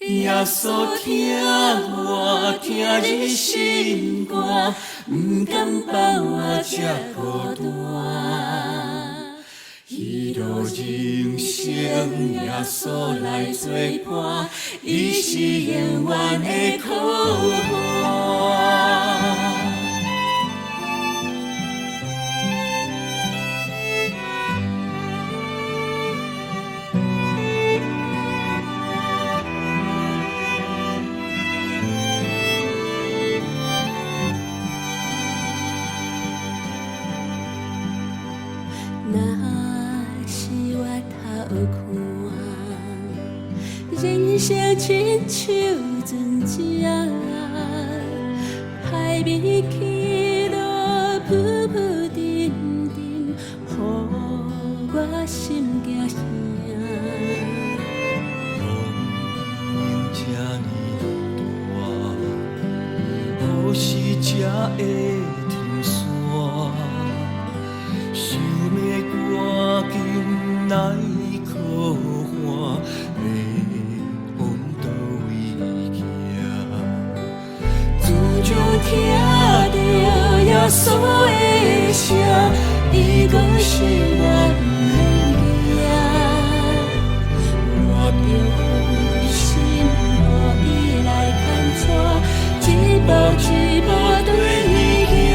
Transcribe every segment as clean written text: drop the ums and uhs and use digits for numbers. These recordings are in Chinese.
耶稣听我，听你心肝，不敢把我这孤单。一路人生，耶稣来作伴，伊是永远的靠岸。若是我头看，人生亲像船只，海面起落，浮浮沉沉，予我心惊声。梦这呢大，何时才会停线？想要赶紧来靠岸，要往倒位行？自从听到耶稣的声，伊讲是我不免惊，我着放心，予伊来牵带，一步一步对伊行。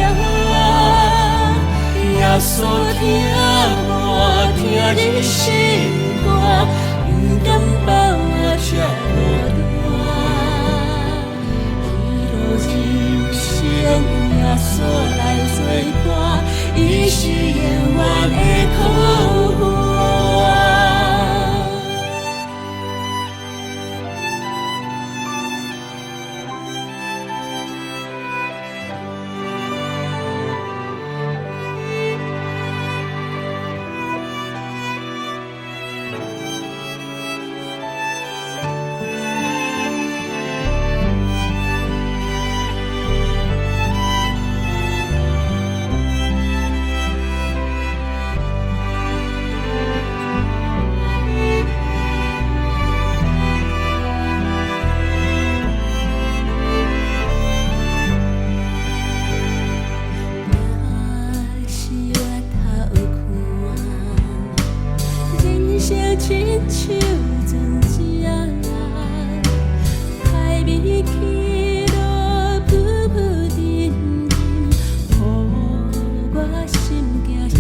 耶稣听我，听你心肝，不敢把我这孤单。一路人生，耶稣来作伴，伊是永远的靠岸。亲像船只，海面起落，浮浮沉沉，予我心惊声。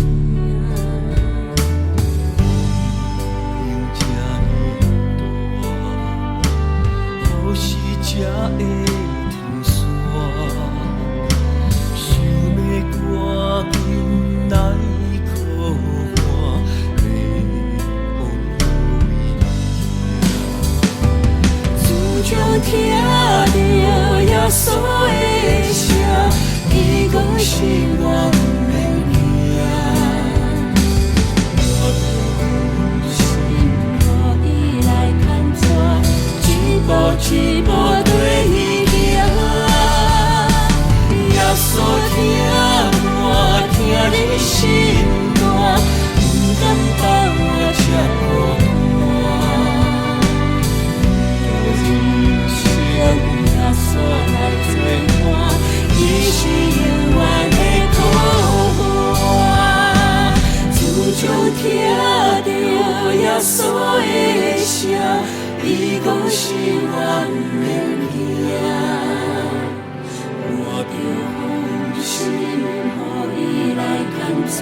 梦这呢大，何时才会停线？想要赶紧来靠岸。自从听到耶稣的声，伊讲是我不免惊，我着放心，予伊来牵带，一步一步对伊行。耶稣听我，听你心肝，不敢把我这孤单。耶稣来作伴，伊是永远的靠岸。自从听到耶稣的声，伊讲是我不免惊，我着放心，予伊来牵带，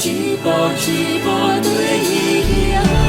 一步一步对伊行。